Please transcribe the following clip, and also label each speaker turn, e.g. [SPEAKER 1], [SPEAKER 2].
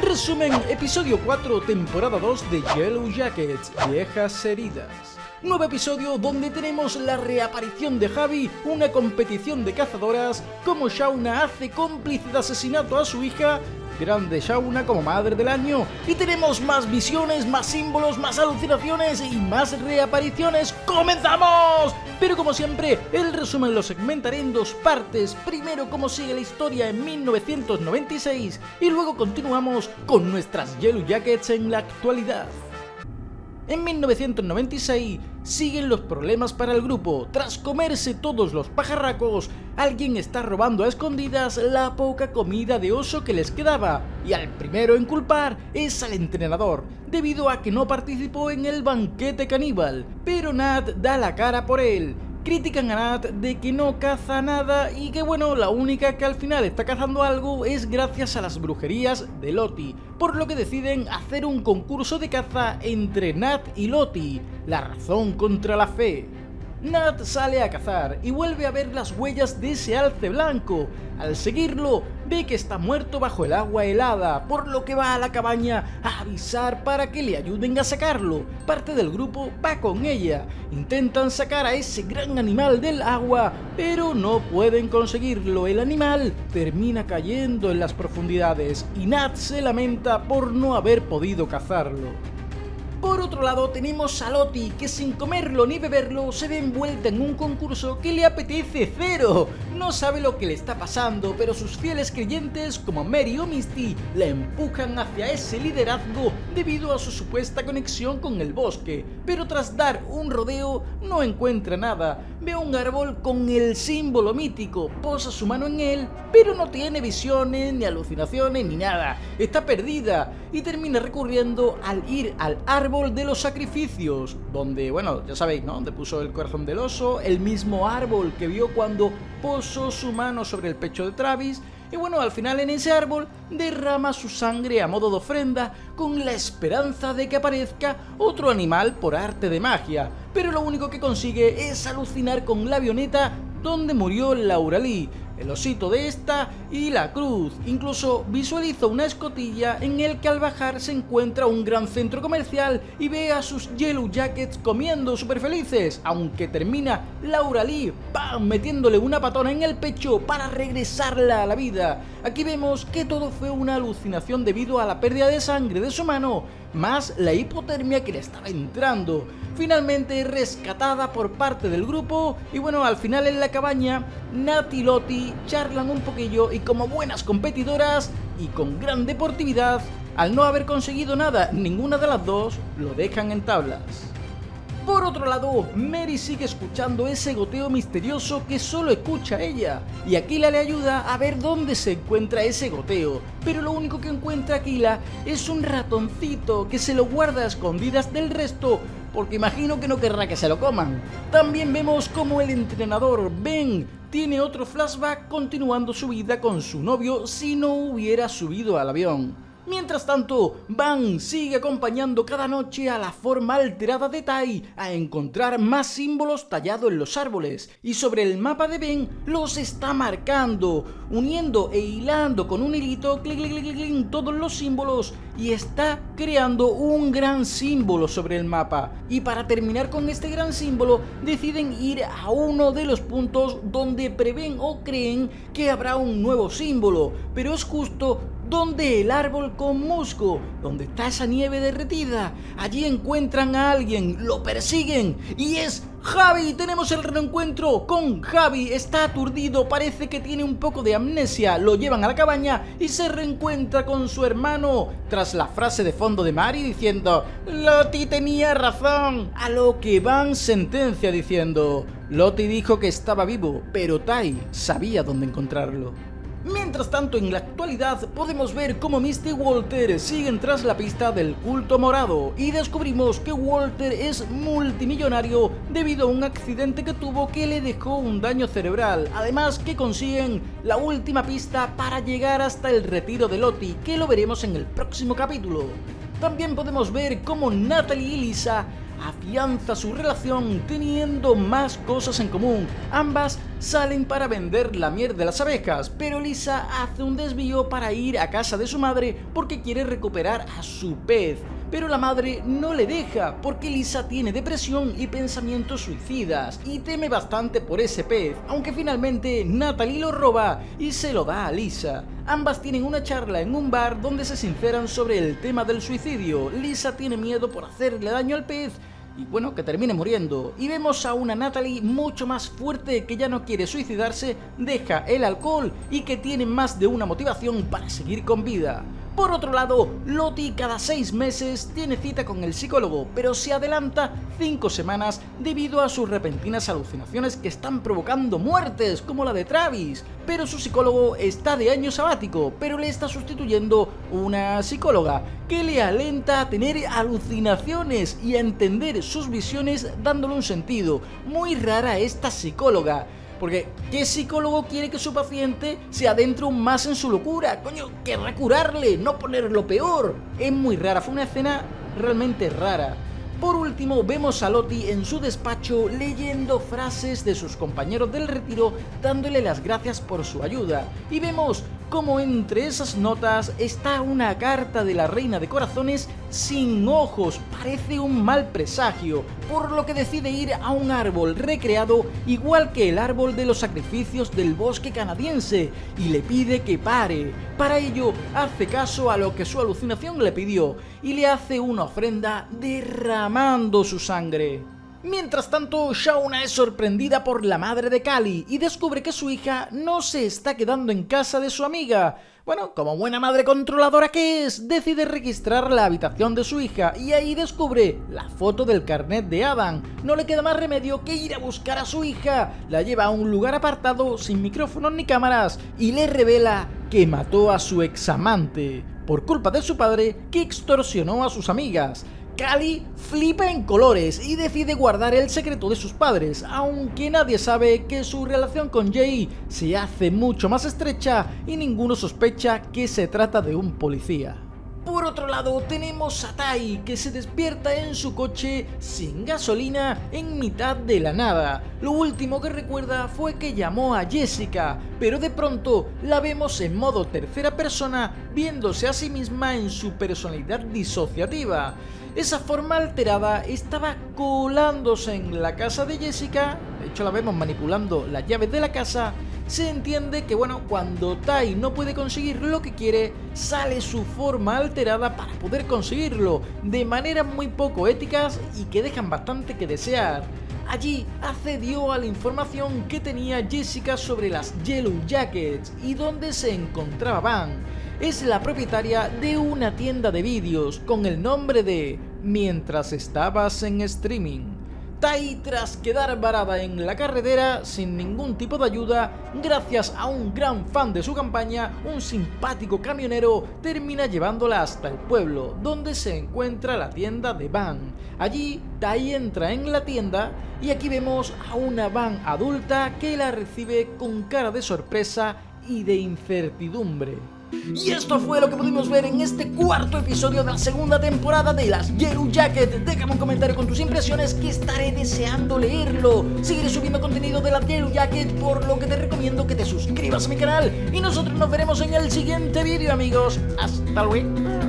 [SPEAKER 1] Resumen, episodio 4, temporada 2 de Yellow Jackets, viejas heridas. Nuevo episodio donde tenemos la reaparición de Javi, una competición de cazadoras, como Shauna hace cómplice de asesinato a su hija, grande Shauna como madre del año, y tenemos más visiones, más símbolos, más alucinaciones y más reapariciones. ¡Comenzamos! Pero como siempre, el resumen lo segmentaré en dos partes. Primero cómo sigue la historia en 1996 y luego continuamos con nuestras Yellow Jackets en la actualidad. En 1996 siguen los problemas para el grupo. Tras comerse todos los pajarracos, alguien está robando a escondidas la poca comida de oso que les quedaba, y al primero en culpar es al entrenador, debido a que no participó en el banquete caníbal, pero Nat da la cara por él. Critican a Nat de que no caza nada y que bueno, la única que al final está cazando algo es gracias a las brujerías de Lottie, por lo que deciden hacer un concurso de caza entre Nat y Lottie, la razón contra la fe. Nat sale a cazar y vuelve a ver las huellas de ese alce blanco. Al seguirlo, ve que está muerto bajo el agua helada, por lo que va a la cabaña a avisar para que le ayuden a sacarlo. Parte del grupo va con ella. Intentan sacar a ese gran animal del agua, pero no pueden conseguirlo. El animal termina cayendo en las profundidades y Nat se lamenta por no haber podido cazarlo. Por otro lado tenemos a Lottie, que sin comerlo ni beberlo se ve envuelta en un concurso que le apetece cero. No sabe lo que le está pasando, pero sus fieles creyentes como Mary o Misty la empujan hacia ese liderazgo debido a su supuesta conexión con el bosque. Pero tras dar un rodeo no encuentra nada. Ve un árbol con el símbolo mítico, posa su mano en él, pero no tiene visiones, ni alucinaciones, ni nada. Está perdida y termina recurriendo al ir al árbol de los sacrificios, donde, bueno, ya sabéis, ¿no? Donde puso el corazón del oso, el mismo árbol que vio cuando posó su mano sobre el pecho de Travis. Y bueno, al final en ese árbol derrama su sangre a modo de ofrenda con la esperanza de que aparezca otro animal por arte de magia. Pero lo único que consigue es alucinar con la avioneta donde murió Laura Lee, el osito de esta y la cruz. Incluso visualiza una escotilla en el que al bajar se encuentra un gran centro comercial y ve a sus Yellow Jackets comiendo súper felices, aunque termina Laura Lee metiéndole una patona en el pecho para regresarla a la vida. Aquí vemos que todo fue una alucinación debido a la pérdida de sangre de su mano, más la hipotermia que le estaba entrando. Finalmente rescatada por parte del grupo y bueno, al final en la cabaña Nat y Lottie charlan un poquillo y como buenas competidoras y con gran deportividad, al no haber conseguido nada ninguna de las dos, lo dejan en tablas. Por otro lado, Mary sigue escuchando ese goteo misterioso que solo escucha ella, y Aquila le ayuda a ver dónde se encuentra ese goteo, pero lo único que encuentra Aquila es un ratoncito que se lo guarda a escondidas del resto, porque imagino que no querrá que se lo coman. También vemos como el entrenador Ben tiene otro flashback continuando su vida con su novio si no hubiera subido al avión. Mientras tanto, Van sigue acompañando cada noche a la forma alterada de Tai a encontrar más símbolos tallados en los árboles, y sobre el mapa de Ben los está marcando, uniendo e hilando con un hilito clic, clic, clic, clic, todos los símbolos, y está creando un gran símbolo sobre el mapa. Y para terminar con este gran símbolo deciden ir a uno de los puntos donde prevén o creen que habrá un nuevo símbolo, pero es justo donde el árbol con musgo, donde está esa nieve derretida. Allí encuentran a alguien, lo persiguen y es Javi. Tenemos el reencuentro con Javi. Está aturdido, parece que tiene un poco de amnesia. Lo llevan a la cabaña y se reencuentra con su hermano, tras la frase de fondo de Mary diciendo Lottie tenía razón, a lo que Van sentencia diciendo Lottie dijo que estaba vivo, pero Tai sabía dónde encontrarlo. Mientras tanto, en la actualidad podemos ver cómo Misty y Walter siguen tras la pista del culto morado y descubrimos que Walter es multimillonario debido a un accidente que tuvo que le dejó un daño cerebral. Además que consiguen la última pista para llegar hasta el retiro de Lottie, que lo veremos en el próximo capítulo. También podemos ver cómo Natalie y Lisa afianza su relación teniendo más cosas en común. Ambas salen para vender la miel de las abejas, pero Lisa hace un desvío para ir a casa de su madre porque quiere recuperar a su pez. Pero la madre no le deja porque Lisa tiene depresión y pensamientos suicidas y teme bastante por ese pez, aunque finalmente Natalie lo roba y se lo da a Lisa. Ambas tienen una charla en un bar donde se sinceran sobre el tema del suicidio. Lisa tiene miedo por hacerle daño al pez y bueno, que termine muriendo. Y vemos a una Natalie mucho más fuerte que ya no quiere suicidarse, deja el alcohol y que tiene más de una motivación para seguir con vida. Por otro lado, Lottie cada 6 meses tiene cita con el psicólogo, pero se adelanta 5 semanas debido a sus repentinas alucinaciones que están provocando muertes, como la de Travis. Pero su psicólogo está de año sabático, pero le está sustituyendo una psicóloga que le alenta a tener alucinaciones y a entender sus visiones dándole un sentido. Muy rara esta psicóloga. Porque, ¿qué psicólogo quiere que su paciente se adentre aún más en su locura? Coño, querrá curarle, no ponerlo peor. Es muy rara, fue una escena realmente rara. Por último, vemos a Lottie en su despacho leyendo frases de sus compañeros del retiro dándole las gracias por su ayuda. Y vemos como entre esas notas está una carta de la Reina de Corazones sin ojos, parece un mal presagio, por lo que decide ir a un árbol recreado igual que el árbol de los sacrificios del bosque canadiense y le pide que pare. Para ello hace caso a lo que su alucinación le pidió y le hace una ofrenda derramando su sangre. Mientras tanto, Shauna es sorprendida por la madre de Callie y descubre que su hija no se está quedando en casa de su amiga. Bueno, como buena madre controladora que es, decide registrar la habitación de su hija y ahí descubre la foto del carnet de Adam. No le queda más remedio que ir a buscar a su hija. La lleva a un lugar apartado, sin micrófonos ni cámaras, y le revela que mató a su examante por culpa de su padre que extorsionó a sus amigas. Callie flipa en colores y decide guardar el secreto de sus padres, aunque nadie sabe que su relación con Jay se hace mucho más estrecha y ninguno sospecha que se trata de un policía. Por otro lado, tenemos a Tai, que se despierta en su coche sin gasolina en mitad de la nada. Lo último que recuerda fue que llamó a Jessica, pero de pronto la vemos en modo tercera persona, viéndose a sí misma en su personalidad disociativa. Esa forma alterada estaba colándose en la casa de Jessica, de hecho la vemos manipulando las llaves de la casa. Se entiende que cuando Tai no puede conseguir lo que quiere, sale su forma alterada para poder conseguirlo, de maneras muy poco éticas y que dejan bastante que desear. Allí accedió a la información que tenía Jessica sobre las Yellow Jackets y dónde se encontraba Van. Es la propietaria de una tienda de vídeos con el nombre de Mientras estabas en streaming. Tai, tras quedar varada en la carretera sin ningún tipo de ayuda, gracias a un gran fan de su campaña, un simpático camionero, termina llevándola hasta el pueblo, donde se encuentra la tienda de Van. Allí, Tai entra en la tienda y aquí vemos a una Van adulta que la recibe con cara de sorpresa y de incertidumbre. Y esto fue lo que pudimos ver en este cuarto episodio de la segunda temporada de las Yellow Jackets. Déjame un comentario con tus impresiones que estaré deseando leerlo. Seguiré subiendo contenido de las Yellow Jackets, por lo que te recomiendo que te suscribas a mi canal. Y nosotros nos veremos en el siguiente vídeo, amigos. Hasta luego.